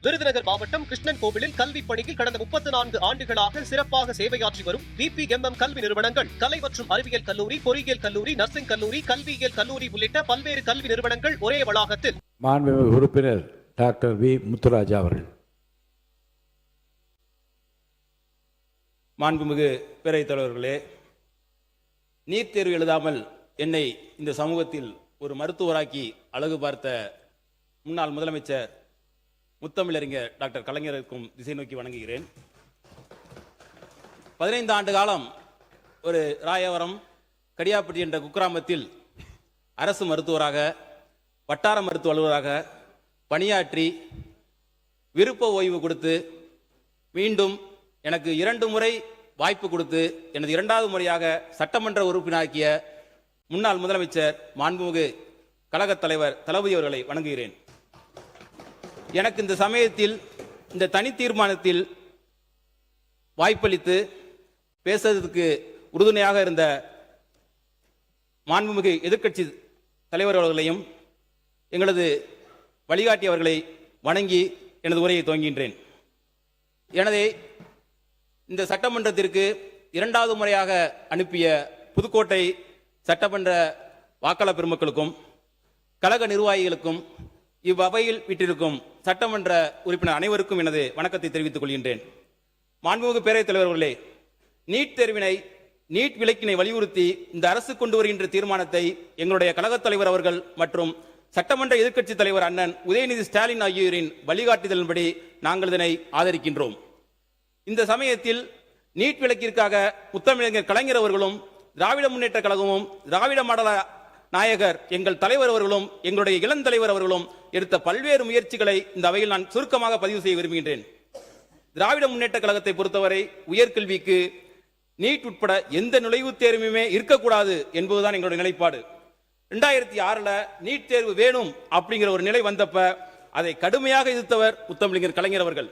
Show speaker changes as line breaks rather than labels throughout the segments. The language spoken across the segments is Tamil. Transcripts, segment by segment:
விருதுநகர் மாவட்டம் கிருஷ்ணன் கோவிலில் கல்வி பணியில் கடந்த 34 ஆண்டுகளாக சிறப்பாக சேவையாற்றி வரும் VPMM கல்வி நிறுவனங்கள், கலை மற்றும் அறிவியல் கல்லூரி, பொறியியல் கல்லூரி, நர்சிங் கல்லூரி, கல்வியியல் கல்லூரி உள்ளிட்ட பல்வேறு கல்வி நிறுவனங்கள் ஒரே வளாகத்தில்.
மாண்புமிகு உறுப்பினர் டாக்டர் வி. முத்துராஜா அவர்கள்.
மாண்புமிகு பேரவைத் தலைவர்களே, நீட் தேர்வு எழுதாமல் என்னை இந்த சமூகத்தில் ஒரு மருத்துவராக்கி அழகு பார்த்த முன்னாள் முதலமைச்சர் முத்தமிழறிஞர் டாக்டர் கலைஞருக்கும் திசை நோக்கி வணங்குகிறேன். 15 ஆண்டு காலம் ஒரு ராயவரம் கடியாப்பட்டி என்ற குக்கிராமத்தில் அரசு மருத்துவராக, வட்டார மருத்துவ அலுவலராக பணியாற்றி விருப்ப ஓய்வு கொடுத்து மீண்டும் எனக்கு 2 முறை வாய்ப்பு கொடுத்து எனது 2வது முறையாக சட்டமன்ற உறுப்பினராக்கிய முன்னாள் முதலமைச்சர் மாண்புமிகு கழகத் தலைவர் தளபதி அவர்களை வணங்குகிறேன். எனக்கு இந்த சமயத்தில் இந்த தனி தீர்மானத்தில் வாய்ப்பளித்து பேசுவதற்கு உறுதுணையாக இருந்த மாண்புமிகு எதிர்க்கட்சி தலைவர் அவர்களையும் எங்களது வழிகாட்டியவர்களை வணங்கி எனது உரையை துவங்குகின்றேன். எனவே இந்த சட்டமன்றத்திற்கு 2வது முறையாக அனுப்பிய புதுக்கோட்டை சட்டமன்ற வாக்காளர் பெருமக்களுக்கும் கழக நிர்வாகிகளுக்கும் இவ்வவையில் விட்டிருக்கும் சட்டமன்ற உறுப்பினர் அனைவருக்கும் எனது வணக்கத்தை தெரிவித்துக் கொள்கின்றேன். மாண்புமிகு பேரவைத் தலைவர்களே, நீட் தேர்வினை, நீட் விலக்கினை வலியுறுத்தி இந்த அரசு கொண்டு வருகின்ற தீர்மானத்தை எங்களுடைய கழகத் தலைவர் அவர்கள் மற்றும் சட்டமன்ற எதிர்க்கட்சி தலைவர் அண்ணன் உதயநிதி ஸ்டாலின் ஆகியோரின் வழிகாட்டுதலின்படி நாங்கள் இதனை ஆதரிக்கின்றோம். இந்த சமயத்தில் நீட் விலக்கிற்காக முத்தமிழறிஞர் கலைஞர் அவர்களும், திராவிட முன்னேற்ற கழகமும், திராவிட மாடல நாயகர் எங்கள் தலைவர் அவர்களும், எங்களுடைய இளந்தலைவர் அவர்களும் எடுத்த பல்வேறு முயற்சிகளை இந்த அவையில் நான் சுருக்கமாக பதிவு செய்ய விரும்புகின்றேன். திராவிட முன்னேற்ற கழகத்தை பொறுத்தவரை உயர்கல்விக்கு நீட் உட்பட எந்த நுழைவுத் தேர்வுமே இருக்கக்கூடாது என்பதுதான் எங்களுடைய நிலைப்பாடு. 2006 நீட் தேர்வு வேணும் அப்படிங்கிற ஒரு நிலை வந்தப்ப அதை கடுமையாக எதிர்த்தவர் முத்தமிழறிஞர் கலைஞர் அவர்கள்.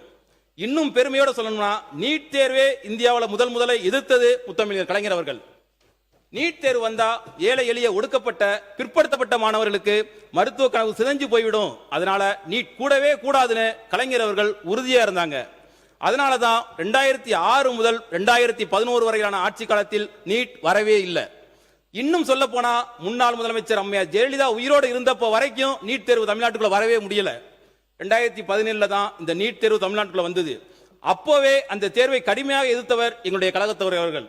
இன்னும் பெருமையோட சொல்லணும்னா, நீட் தேர்வே இந்தியாவில் முதலை எதிர்த்தது முத்தமிழறிஞர் கலைஞர் அவர்கள். நீட் தேர்வு வந்தா ஏழை எளிய ஒடுக்கப்பட்ட பிற்படுத்தப்பட்ட மாணவர்களுக்கு மருத்துவ கனவு சிதைஞ்சு போய்விடும், அதனால நீட் கூடவே கூடாதுன்னு கலைஞர் அவர்கள் உறுதியா இருந்தாங்க. அதனாலதான் 2006 முதல் 2011 வரையிலான ஆட்சி காலத்தில் நீட் வரவே இல்லை. இன்னும் சொல்ல போனா, முன்னாள் முதலமைச்சர் அம்மையார் ஜெயலலிதா உயிரோடு இருந்தப்போ வரைக்கும் நீட் தேர்வு தமிழ்நாட்டுக்குள்ள வரவே முடியல. 2017 தான் இந்த நீட் தேர்வு தமிழ்நாட்டுக்குள்ள வந்தது. அப்போவே அந்த தேர்வை கடுமையாக எதிர்த்தவர் எங்களுடைய கழகத்தவர் அவர்கள்.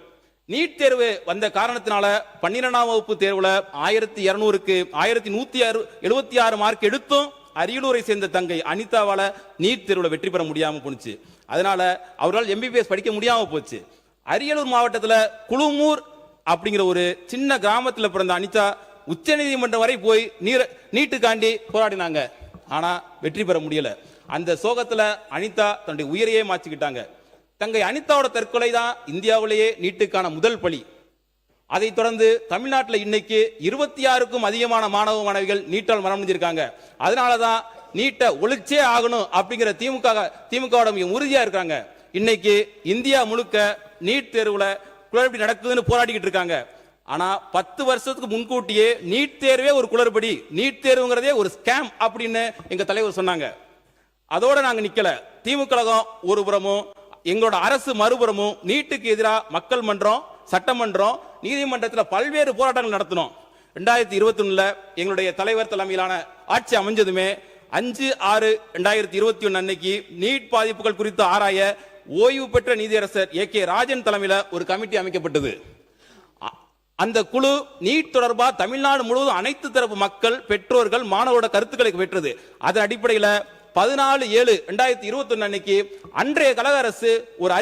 நீட் தேர்வு வந்த காரணத்தினால 12ஆம் வகுப்பு தேர்வுல 1200க்கு 1176 மார்க் எடுத்தும் அரியலூரை சேர்ந்த தங்கை அனிதாவால நீட் தேர்வுல வெற்றி பெற முடியாம போச்சு. அதனால அவரால் MBBS படிக்க முடியாம போச்சு. அரியலூர் மாவட்டத்தில் குழுமூர் அப்படிங்கிற ஒரு சின்ன கிராமத்தில் பிறந்த அனிதா உச்சநீதிமன்றம் வரை போய் நீட்டுக்காண்டி போராடினாங்க. ஆனா வெற்றி பெற முடியல. அந்த சோகத்துல அனிதா தன்னுடைய உயிரையே மாற்றிக்கிட்டாங்க. தங்கை அனிதாவோட தற்கொலை தான் இந்தியாவிலேயே நீட்டுக்கான முதல் பலி. அதைத் தொடர்ந்து தமிழ்நாட்டில் இன்னைக்கு 26க்கும் அதிகமான மாணவ மாணவிகள் நீட்டால் மரணம் அடைஞ்சிருக்காங்க. அதனாலதான் நீட்டை ஒழிச்சே ஆகணும் அப்படிங்கிற திமுகவோட உறுதியா இருக்காங்க. இன்னைக்கு இந்தியா முழுக்க நீட் தேர்வுல குளறுபடி நடக்குதுன்னு போராடிக்கிட்டு இருக்காங்க. ஆனா 10 வருஷத்துக்கு முன்கூட்டியே நீட் தேர்வே ஒரு குளறுபடி, நீட் தேர்வுங்கிறதே ஒரு ஸ்கேம் அப்படின்னு எங்க தலைவர் சொன்னாங்க. அதோட நாங்க நிக்கல. திமுக கழகம் ஒரு புறமும், எங்களோட அரசு மறுபுறமும் நீட்டுக்கு எதிராக மக்கள் மன்றம், சட்டமன்றம், நீதிமன்றத்தில் பல்வேறு போராட்டங்கள் நடத்தினோம். 2021 எங்களுடைய தலைவர் தலைமையிலான ஆட்சி அமைஞ்சதுமே 5/6/2021 அன்னைக்கு நீட் பாதிப்புகள் குறித்து ஆராய ஓய்வு பெற்ற நீதியரசர் AK ராஜன் தலைமையில் ஒரு கமிட்டி அமைக்கப்பட்டது. அந்த குழு நீட் தொடர்பாக தமிழ்நாடு முழுவதும் அனைத்து தரப்பு மக்கள், பெற்றோர்கள், மாணவரோட கருத்துக்களை பெற்றது. அதன் அடிப்படையில் 14/7/2021 அன்னைக்கு அன்றைய கழக அரசுக்கு ஒரு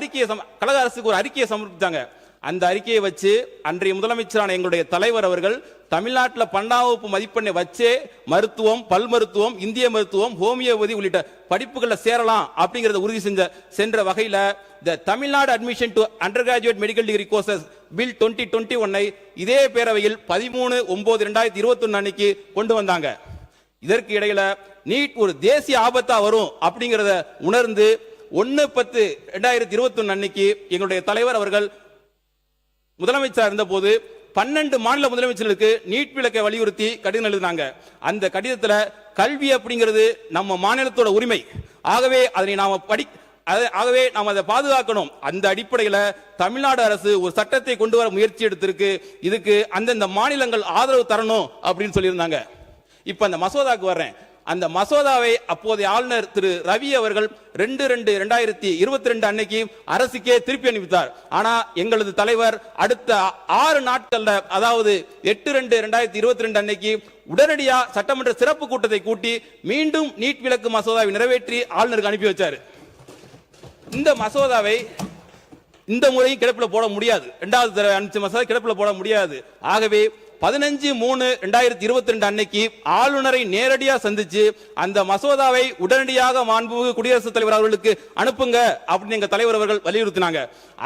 அறிக்கையை சமர்ப்பித்தாங்க. அந்த அறிக்கையை வச்சு அன்றைய முதலமைச்சரான எங்களுடைய தலைவர் அவர்கள் தமிழ்நாட்டில் 12ஆம் வகுப்பு மதிப்பெண்ணை வச்சே மருத்துவம், பல் மருத்துவம், இந்திய மருத்துவம், ஹோமியோபதி உள்ளிட்ட படிப்புகளில் சேரலாம் அப்படிங்கறத உறுதி சென்ற வகையில the Tamil Nadu admission to undergraduate medical degree courses bill 2021 இதே பேரவையில் 13/9/2021 அன்னைக்கு கொண்டு வந்தாங்க. இதற்கு இடையில நீட் ஒரு தேசிய ஆபத்தா வரும் அப்படிங்கறத உணர்ந்து 1/10/2021 அன்னைக்கு எங்களுடைய தலைவர் அவர்கள் முதலமைச்சர் இருந்தபோது 12 மாநில முதலமைச்சர்களுக்கு நீட் விலக்கை வலியுறுத்தி கடிதம் எழுதினாங்க. அந்த கடிதத்தில் கல்வி அப்படிங்கிறது நம்ம மாநிலத்தோட உரிமை. ஆகவே அதனை நாம் அதை பாதுகாக்கணும். அந்த அடிப்படையில் தமிழ்நாடு அரசு ஒரு சட்டத்தை கொண்டு வர முயற்சி எடுத்திருக்கு. இதுக்கு அந்தந்த மாநிலங்கள் ஆதரவு தரணும் அப்படின்னு சொல்லியிருந்தாங்க. இப்ப அந்த மசோதாக்கு வர்றேன். அந்த மசோதாவை அப்போதைய ஆளுநர் திரு ரவி அவர்கள் 2/2/2022 அன்னைக்கு அரசுக்கே திருப்பி அனுப்பித்தார். ஆனா எங்களது தலைவர் அடுத்த 6 நாட்கள்ல, அதாவது 8/2/2022 அன்னைக்கு உடனடியா சட்டமன்ற சிறப்பு கூட்டத்தை கூட்டி மீண்டும் நீட் விலக்கு மசோதாவை நிறைவேற்றி ஆளுநருக்கு அனுப்பி வச்சார். இந்த மசோதாவை இந்த முறையும் கிடப்பில் போட முடியாது. 2வது தடவை அனுப்பிச்ச மசோதா கிடப்பில் போட முடியாது. ஆகவே 15/3/2022 அன்னைக்கு ஆளுநரை நேரடியா சந்திச்சு அந்த மசோதாவை உடனடியாக மாண்புமிகு குடியரசுத் தலைவர் அவர்களுக்கு அனுப்புங்க அப்படின்னு எங்க தலைவர் அவர்கள் வலியுறுத்தினாங்க.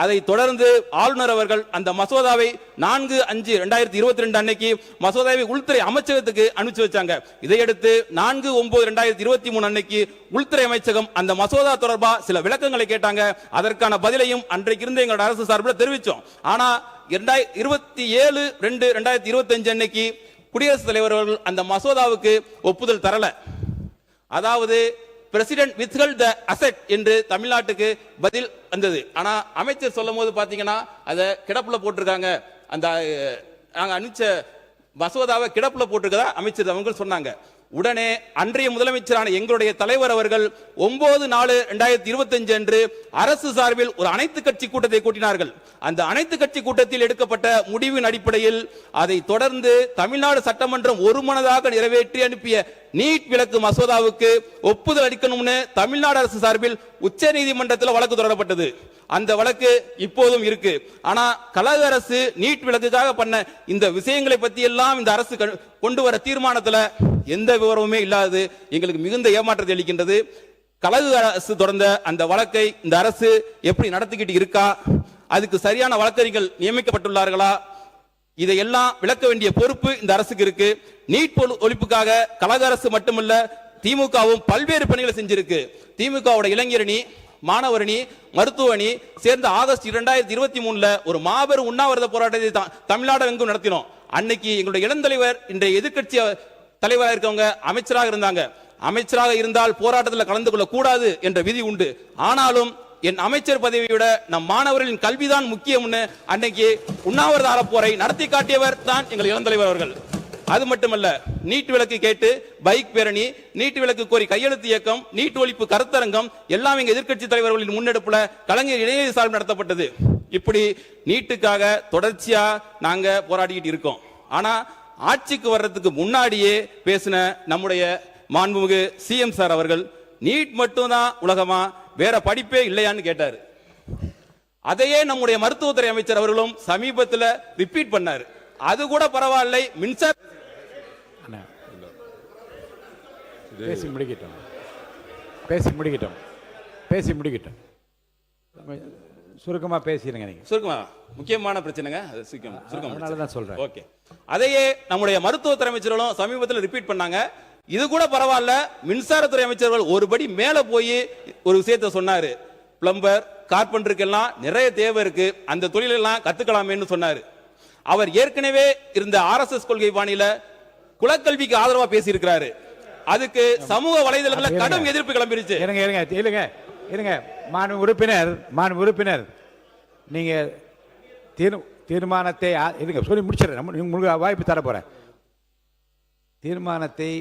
அதை தொடர்ந்து ஆளுநர் அவர்கள் அந்த மசோதாவை 4/5/2022 அன்னைக்கு மசோதாவை உள்துறை அமைச்சகத்துக்கு அனுப்பிச்சு வச்சாங்க. இதையடுத்து 4/9/2023 அன்னைக்கு உள்துறை அமைச்சகம் அந்த மசோதா தொடர்பா சில விளக்கங்களை கேட்டாங்க. அதற்கான பதிலையும் அன்றைக்கு இருந்த எங்களோட அரசு சார்பில் தெரிவிச்சோம். ஆனா 27/2/2025 அன்னைக்கு குடியரசுத் தலைவர் அவர்கள் அந்த மசோதாவுக்கு ஒப்புதல் தரல. அதாவது பிரசிடென்ட் வித்ஹெல்ட் தி அசெட் என்று தமிழ்நாட்டுக்கு பதில் வந்தது. ஆனா அமைச்சர் சொல்லும் போது பாத்தீங்கன்னா அதை கிடப்புல போட்டிருக்காங்க. அந்த நாங்க அனுப்பிச்ச மசோதாவை கிடப்புல போட்டிருக்கதா அமைச்சர் அவங்க சொன்னாங்க. உடனே அன்றைய முதலமைச்சரான எங்களுடைய தலைவர் அவர்கள் 9/4/2025 அன்று அரசு சார்பில் ஒரு அனைத்து கட்சி கூட்டத்தை கூட்டினார்கள். அந்த அனைத்து கட்சி கூட்டத்தில் எடுக்கப்பட்ட முடிவின் அடிப்படையில் அதை தொடர்ந்து தமிழ்நாடு சட்டமன்றம் ஒருமனதாக நிறைவேற்றி அனுப்பிய நீட் விலக்கு மசோதாவுக்கு ஒப்புதல் அளிக்கணும்னு தமிழ்நாடு அரசு சார்பில் உச்ச நீதிமன்றத்தில் வழக்கு தொடரப்பட்டது. அந்த வழக்கு இப்போதும் இருக்கு. ஆனா கழக அரசு நீட் விலக்குக்காக பண்ண இந்த விஷயங்களை பத்தி எல்லாம் இந்த அரசு கொண்டு வர தீர்மானத்துல எந்த விவரமுமே இல்லாது எங்களுக்கு மிகுந்த ஏமாற்றத்தை அளிக்கின்றது. கழக அரசு தொடர்ந்த அந்த வழக்கை இந்த அரசு எப்படி நடத்திக்கிட்டு இருக்கா? அதுக்கு சரியான வழக்கறிஞர்கள் நியமிக்கப்பட்டுள்ளார்களா? இதையெல்லாம் விளக்க வேண்டிய பொறுப்பு இந்த அரசுக்கு இருக்கு. நீட் ஒழிப்புக்காக கழக அரசு மட்டுமல்ல, திமுகவும் பல்வேறு பணிகளை செஞ்சிருக்கு. திமுகவோட இளைஞரணி, மாணவரணி, மருத்துவணி சேர்ந்த ஆகஸ்ட் 2023 ஒரு மாபெரும் உண்ணாவிரத போராட்டத்தை தமிழ்நாடு எங்கும் நடத்தினோம். அன்னைக்கு எங்களுடைய இளந்தலைவர், இன்றைய எதிர்கட்சி தலைவராக இருக்கவங்க அமைச்சராக இருந்தாங்க. அமைச்சராக இருந்தால் போராட்டத்தில் கலந்து கொள்ள கூடாது என்ற விதி உண்டு. ஆனாலும் என் அமைச்சர் பதவியோட நம் மாணவர்களின் கல்விதான் முக்கியம்னு அன்னைக்கு உண்ணாவிரத அறப்போரை நடத்தி காட்டியவர் தான் எங்கள் இளந்தலைவர் அவர்கள். அது மட்டுமல்ல, நீட் விலக்கு கேட்டு பைக் பேரணி, நீட் விலக்கு கோரி கையெழுத்து இயக்கம், நீட் ஒழிப்பு கருத்தரங்கம் எல்லாம் எங்க எதிர்க்கட்சி தலைவர்களின் முன்னெடுப்புல கலைஞர் இணைய சார்பு நடத்தப்பட்டது. இப்படி நீட்டுக்காக தொடர்ச்சியா நாங்க போராடிக்கிட்டு இருக்கோம். ஆனா ஆட்சிக்கு வர்றதுக்கு முன்னாடியே பேசின நம்முடைய மாண்புமிகு சிஎம் சார் அவர்கள் நீட் மட்டும்தான் உலகமா, வேற படிப்பே இல்லையான்னு கேட்டாரு. அதையே நம்முடைய மருத்துவத்துறை அமைச்சர் அவர்களும் சமீபத்தில் ரிப்பீட் பண்ணாரு. அது கூட பரவாயில்லை, மின்சார
பேசி முடிக்கிட்டோம். சுருக்கமா பேசிடுங்க. நீங்க
சுருக்கமா முக்கியமான பிரச்சனைங்க, அது
அதனால தான் சொல்றேன்.
ஓகே. அதையே நம்முடைய மருத்துவத்துறை அமைச்சர்களும் சமீபத்தில் ரிப்பீட் பண்ணாங்க. இது கூட பரவாயில்ல, மின்சாரத்துறை அமைச்சர்கள் ஒருபடி மேல போய் ஒரு விஷயத்தை சொன்னாரு. பிளம்பர், கார்பெண்டருக்கெல்லாம் நிறைய தேவை இருக்கு, அந்த தொழிலெல்லாம் கத்துக்கலாமேன்னு சொன்னாரு. அவர் ஏற்கனவே இருந்த RSS கொள்கை பாணியில குலக்கல்விக்கு ஆதரவா பேசி இருக்கிறாரு. அதுக்கு சமூக வலைதளங்களில் கடும் எதிர்ப்பு கிளம்பிருச்சு.
இருங்க மாண்பு உறுப்பினர், நீங்க தீர்மானத்தை சொல்லி முடிச்சிடறேன். உங்களுக்கு வாய்ப்பு தர போறேன். தீர்மானத்தை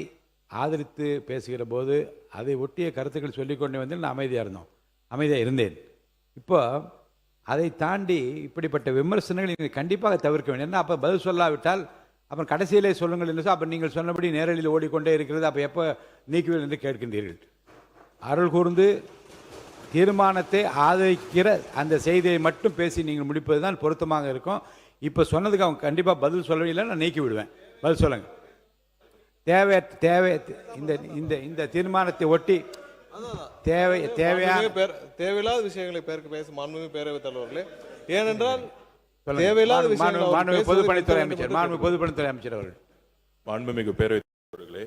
ஆதரித்து பேசுகிற போது அதை ஒட்டிய கருத்துக்கள் சொல்லிக்கொண்டே வந்து நான் அமைதியாக இருந்தேன். இப்போ அதை தாண்டி இப்படிப்பட்ட விமர்சனங்கள் நீங்கள் கண்டிப்பாக தவிர்க்க வேண்டும். ஏன்னா அப்போ பதில் சொல்லாவிட்டால் அப்புறம் கடைசியிலே சொல்லுங்கள் என்று அப்போ நீங்கள் சொன்னபடி நேரலில் ஓடிக்கொண்டே இருக்கிறது. அப்போ எப்போ நீக்குவீர்கள் என்று கேட்கின்றீர்கள். அருள் கூர்ந்து தீர்மானத்தை ஆதரிக்கிற அந்த செய்தியை மட்டும் பேசி நீங்கள் முடிப்பது தான் பொருத்தமாக இருக்கும். இப்போ சொன்னதுக்கு அவங்க கண்டிப்பாக பதில் சொல்லவில்லை, நான் நீக்கி விடுவேன். பதில் சொல்லுங்க. இந்த தீர்மானத்தை ஒட்டி
தேவையில்லாத விஷயங்களை பேச மாண்புமிகு பேரவைத் தலைவர்களே, ஏனென்றால் தேவையில்லாத
விஷயங்கள் பொதுப்பணித்துறை அமைச்சர் அவர்கள்.
மாண்புமிகு பேரவைத் தலைவர்களே,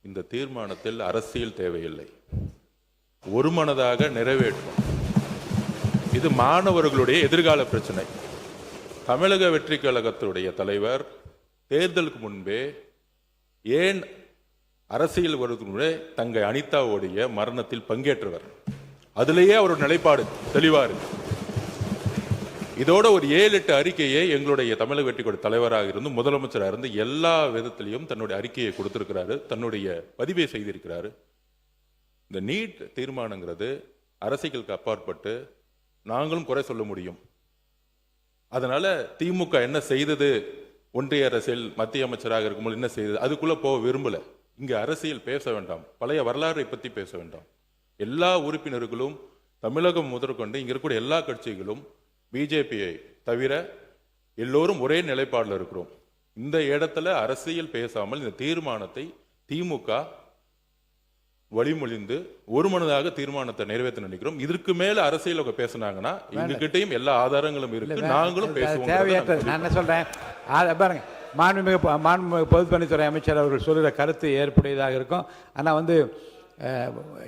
இந்த தீர்மானத்தில் அரசியல் தேவையில்லை, ஒருமனதாக நிறைவேற்றும். இது மாணவர்களுடைய எதிர்கால பிரச்சனை. தமிழக வெற்றி கழகத்துடைய தலைவர் தேர்தலுக்கு முன்பே ஏன் அரசியல் வருவதற்கு தங்கை அனிதாவுடைய மரணத்தில் பங்கேற்றவர். அதிலேயே அவரோட நிலைப்பாடு தெளிவா இருக்கு. இதோட ஒரு 7-8 அறிக்கையை எங்களுடைய தமிழக வெற்றி கழக தலைவராக இருந்து முதலமைச்சராக இருந்து எல்லா விதத்திலையும் தன்னுடைய அறிக்கையை கொடுத்திருக்கிறாரு, தன்னுடைய பதிவை செய்திருக்கிறாரு. இந்த நீட் தீர்மானங்கிறது அரசியலுக்கு அப்பாற்பட்டு நாங்களும் குறை சொல்ல முடியும். அதனால திமுக என்ன செய்தது, ஒன்றிய அரசியல் மத்திய அமைச்சராக இருக்கும்போது என்ன செய்தது, அதுக்குள்ள போக விரும்பல. இங்க அரசியல் பேச வேண்டாம், பழைய வரலாறை பத்தி பேச வேண்டாம். எல்லா உறுப்பினர்களும் தமிழகம் முதற்கொண்டு இங்க இருக்கக்கூடிய எல்லா கட்சிகளும் பிஜேபியை தவிர எல்லோரும் ஒரே நிலைப்பாடுல இருக்கிறோம். இந்த இடத்துல அரசியல் பேசாமல் இந்த தீர்மானத்தை திமுக வழிமொழிந்து ஒருமனதாக தீர்மானத்தை நிறைவேற்ற நினைக்கிறோம். இதற்கு மேல அரசியல் பேசினாங்கன்னா எங்ககிட்டயும் எல்லா ஆதாரங்களும் இருக்கு, நாங்களும் பேசுவோம்.
நான் என்ன சொல்றேன் பாருங்க, மாண்புமிகு பொதுப்பணித்துறை அமைச்சர் அவர்கள் சொல்கிற கருத்து ஏற்புடையதாக இருக்கும். ஆனால்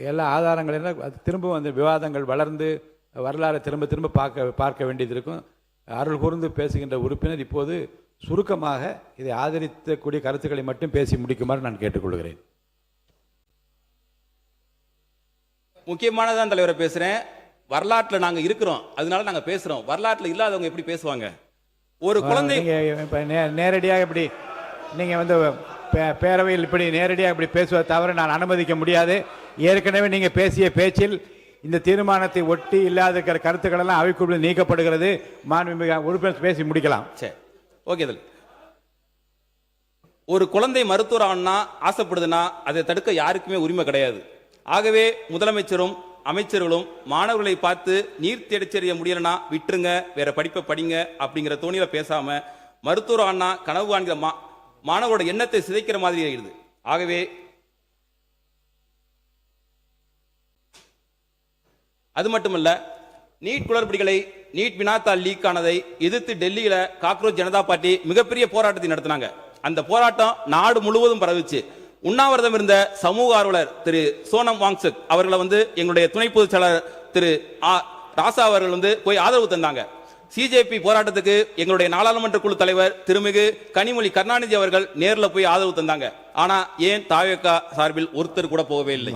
எல்லா ஆதாரங்களையும் திரும்ப விவாதங்கள் வளர்ந்து வரலாறு திரும்ப திரும்ப பார்க்க வேண்டியது இருக்கும். அருள் கூர்ந்து பேசுகின்ற உறுப்பினர் இப்போது சுருக்கமாக இதை ஆதரிக்கக்கூடிய கருத்துக்களை மட்டும் பேசி முடிக்குமாறு நான் கேட்டுக்கொள்கிறேன்.
முக்கியமானதான் தலைவரை பேசுறேன். வரலாற்றில் நாங்க இருக்கிறோம், அதனால நாங்க பேசுறோம். வரலாற்றில் இல்லாதவங்க எப்படி பேசுவாங்க? ஒரு குழந்தை
நேரடியாக இப்படி நீங்க பேரவையில் இப்படி நேரடியாக இப்படி பேசுவதை தவிர நான் அனுமதிக்க முடியாது. ஏற்கனவே நீங்க பேசிய பேச்சில் இந்த தீர்மானத்தை ஒட்டி இல்லாத இருக்கிற கருத்துக்கள் எல்லாம் அவைக்குள் நீக்கப்படுகிறது. மாண்புமிகு உறுப்பினர் பேசி முடிக்கலாம்.
சரி, ஓகே. ஒரு குழந்தை மருத்துவர் ஆனா ஆசைப்படுதுன்னா அதை தடுக்க யாருக்குமே உரிமை கிடையாது. ஆகவே முதலமைச்சரும் அமைச்சர்களும் மாணவர்களை பார்த்து நீர் தேடிச்செறிய முடியலன்னா விட்டுருங்க, வேற படிப்பை படிங்க அப்படிங்கிற தோணியில பேசாம மருத்துவர் ஆனா கனவு காண்கிற மாணவரோட எண்ணத்தை சிதைக்கிற மாதிரி ஆயிடுது. ஆகவே அது மட்டுமல்ல, நீட் குளறுபடிகளை, நீட் வினாத்தாள் லீக் ஆனதை எதிர்த்து டெல்லியில காக்ரோச் ஜனதா பார்ட்டி மிகப்பெரிய போராட்டத்தை நடத்தினாங்க. அந்த போராட்டம் நாடு முழுவதும் பரவிச்சு. உண்ணாவிரதம் இருந்த சமூக ஆர்வலர் திரு சோனம் வாங்சுக் அவர்களை எங்களுடைய துணை பொதுச் செயலாளர் திரு ராசா அவர்கள் போய் ஆதரவு தந்தாங்க. சிஜேபி போராட்டத்துக்கு எங்களுடைய நாடாளுமன்ற குழு தலைவர் திருமிகு கனிமொழி கருணாநிதி அவர்கள் நேரில் போய் ஆதரவு தந்தாங்க. ஆனா ஏன் தாவேகா சார்பில் ஒருத்தர் கூட போகவே இல்லை?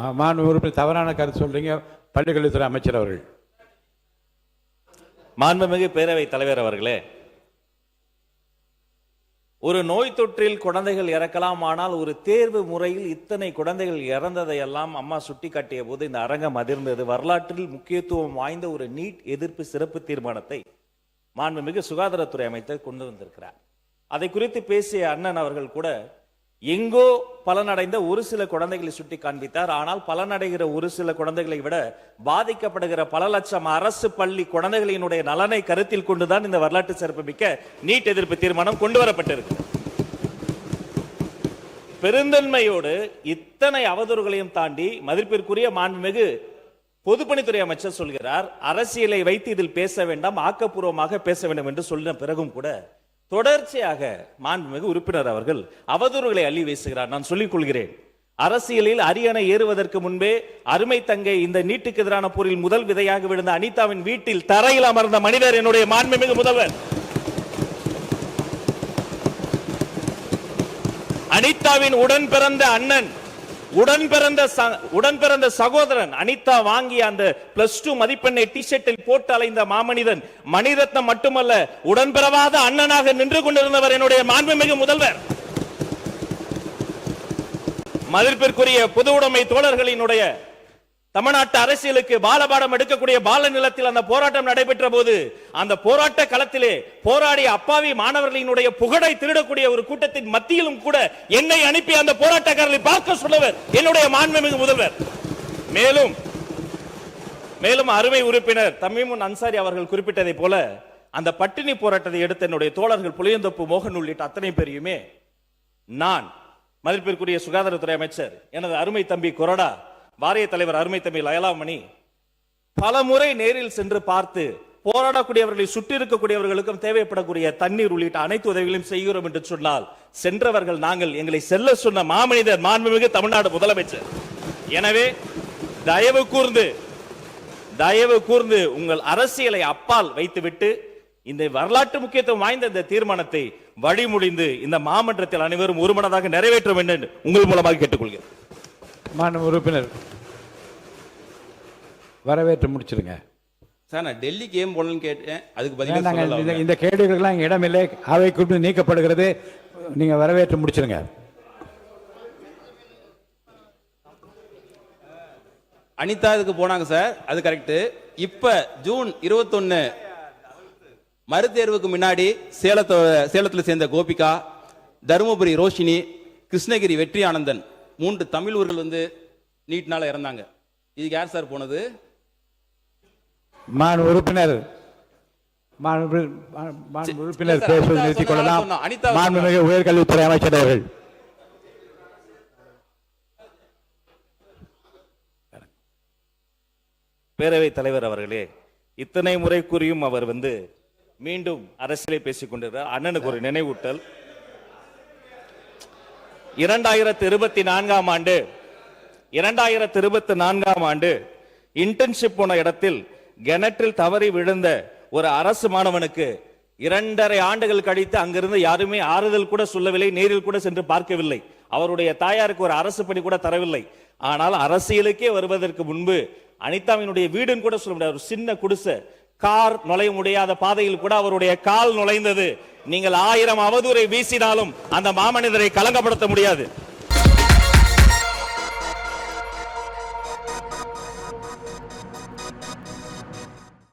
தவறான கருத்து சொல்றீங்க. பள்ளிக்கல்வித்துறை அமைச்சர் அவர்கள்.
மாண்புமிகு பேரவைத் தலைவர் அவர்களே, ஒரு நோய் தொற்றில் குழந்தைகள் இறக்கலாம், ஆனால் ஒரு தேர்வு முறையில் இத்தனை குழந்தைகள் இறந்ததை எல்லாம் அம்மா சுட்டிக்காட்டிய போது இந்த அரங்கம் அதிர்ந்தது. வரலாற்றில் முக்கியத்துவம் வாய்ந்த ஒரு நீட் எதிர்ப்பு சிறப்பு தீர்மானத்தை மாண்புமிகு சுகாதாரத்துறை அமைச்சர் கொண்டு வந்திருக்கிறார். அதை குறித்து பேசிய அண்ணன் அவர்கள் கூட எங்கோ பலனடைந்த ஒரு சில குழந்தைகளை சுட்டி காண்பித்தார். ஆனால் பலனடைகிற ஒரு சில குழந்தைகளை விட பாதிக்கப்படுகிற பல லட்சம் அரசு பள்ளி குழந்தைகளினுடைய நலனை கருத்தில் கொண்டுதான் இந்த வரலாற்று சிறப்புமிக்க நீட் எதிர்ப்பு தீர்மானம் கொண்டு வரப்பட்டிருக்கு. பெருந்தன்மையோடு இத்தனை அவதூறுகளையும் தாண்டி மதிப்பிற்குரிய மாண்புமிகு பொதுப்பணித்துறை அமைச்சர் சொல்கிறார், அரசியலை வைத்து இதில் பேச வேண்டாம், ஆக்கப்பூர்வமாக பேச வேண்டும் என்று சொல்லின பிறகும் கூட தொடர்ச்சியாக மாண்புமிகு உறுப்பினர் அவர்கள் அவதூறுகளை அள்ளி வீசுகிறார். நான் சொல்லிக் கொள்கிறேன், அரசியலில் அரியணை ஏறுவதற்கு முன்பே அருமை தங்கை இந்த நீட்டுக்கு எதிரான போரில் முதல் விதையாக விழுந்த அனிதாவின் வீட்டில் தரையில் அமர்ந்த மனிதர் என்னுடைய மாண்புமிகு முதல்வர். அனிதாவின் உடன் பிறந்த அண்ணன், உடன் பிறந்த சகோதரன், அனிதா வாங்கிய அந்த +2 மதிப்பெண்ணை டி-ஷர்ட்டில் போட்டு அலைந்த மாமனிதன், மணிரத்னம் மட்டுமல்ல உடன் பிறவாத அண்ணனாக நின்று கொண்டிருந்தவர் என்னுடைய மாண்புமிகு முதல்வர். மதிப்பிற்குரிய பொது உடைமை தோழர்களினுடைய தமிழ்நாட்டு அரசியலுக்கு பாலபாடம் எடுக்கக்கூடிய பால நிலத்தில் அந்த போராட்டம் நடைபெற்ற போது அந்த போராட்ட களத்திலே போராடிய அப்பாவி மாணவர்களினுடைய புகழை திருடக்கூடிய ஒரு கூட்டத்தின் மத்தியிலும் கூட என்னை அனுப்பி அந்த போராட்டக்காரர்களை பார்க்க சொன்னவர் என்னுடைய மாண்புமிகு முதல்வர். மேலும் அருமை உறுப்பினர் தமீமுன் அன்சாரி அவர்கள் குறிப்பிட்டதை போல அந்த பட்டினி போராட்டத்தை எடுத்த என்னுடைய தோழர்கள் புளியந்தோப்பு மோகன் உள்ளிட்ட அத்தனை பேரையுமே நான், மதிப்பிற்குரிய சுகாதாரத்துறை அமைச்சர் எனது அருமை தம்பி கொரடா, வாரிய தலைவர் அருமை தம்பி லயலாமணி பல முறை நேரில் சென்று பார்த்து போராடக்கூடியவர்களை சுற்றி இருக்கக்கூடியவர்களுக்கும் தேவைப்படக்கூடிய தண்ணீர் உள்ளிட்ட அனைத்து உதவிகளையும் செய்கிறோம் என்று சொன்னால் சென்றவர்கள் நாங்கள், எங்களை செல்ல சொன்ன மாமனிதர் மாண்புமிகு தமிழ்நாடு முதலமைச்சர். எனவே தயவு கூர்ந்து உங்கள் அரசியலை அப்பால் வைத்துவிட்டு இந்த வரலாற்று முக்கியத்துவம் வாய்ந்த இந்த தீர்மானத்தை வழிமுடிந்து இந்த மாமன்றத்தில் அனைவரும் ஒருமனதாக நிறைவேற்ற வேண்டும் என்று உங்கள் மூலமாக கேட்டுக்கொள்கிறேன்.
மாண்பு உறுப்பினர் வரவேற்று முடிச்சிருங்க.
சார் நான் டெல்லிக்கு ஏன் போடலன்னு கேட்டேன், அதுக்கு பதிலாக
வேண்டாங்க,
சொல்லல.
இந்த கேள்விகளுக்கெல்லாம் இங்க இடமில்லை. அவை குறித்து நீக்கப்படுகிறது. நீங்க வரவேற்று முடிச்சிருங்க.
அனிதா இதுக்கு போனாங்க சார், அது கரெக்ட். இப்ப ஜூன் 21 மறுதேர்வுக்கு முன்னாடி சேலத்தில் சேர்ந்த கோபிகா, தருமபுரி ரோஷினி, கிருஷ்ணகிரி வெற்றி ஆனந்தன் 3 தமிழ் ஊர்கள் வந்து நீட்னால இறந்தாங்க. இதுக்கு யார் சார் போனது?
மாண்பு உறுப்பினர் பேசுவதை நிறுத்திக் கொள்ளலாம். மாண்புமிகு உயர்கல்வித்துறை அமைச்சர் அவர்கள்.
பேரவைத் தலைவர் அவர்களே, இத்தனை முறை கூறியும் அவர் மீண்டும் அரசியலை பேசிக் கொண்டிருக்கிறார். அண்ணனுக்கு ஒரு நினைவூட்டல். 2024ஆம் ஆண்டு இன்டர்ன்ஷிப் போன இடத்தில் கிணற்றில் தவறி விழுந்த ஒரு அரசு மாணவனுக்கு 2.5 ஆண்டுகள் கழித்து அங்கிருந்து யாருமே ஆறுதல் கூட சொல்லவில்லை, நேரில் கூட சென்று பார்க்கவில்லை. அவருடைய தாயாருக்கு ஒரு அரசு பணி கூட தரவில்லை. ஆனால் அரசியலுக்கே வருவதற்கு முன்பு அனிதாவினுடைய வீடுன்னு கூட சொல்ல முடியாது, ஒரு சின்ன குடிசை, கார் நுழைய முடியாத பாதையில் கூட அவருடைய கால் நுழைந்தது. நீங்கள் 1000 அவதூறை வீசினாலும் அந்த மாமனிதரை கலங்கப்படுத்த முடியாது.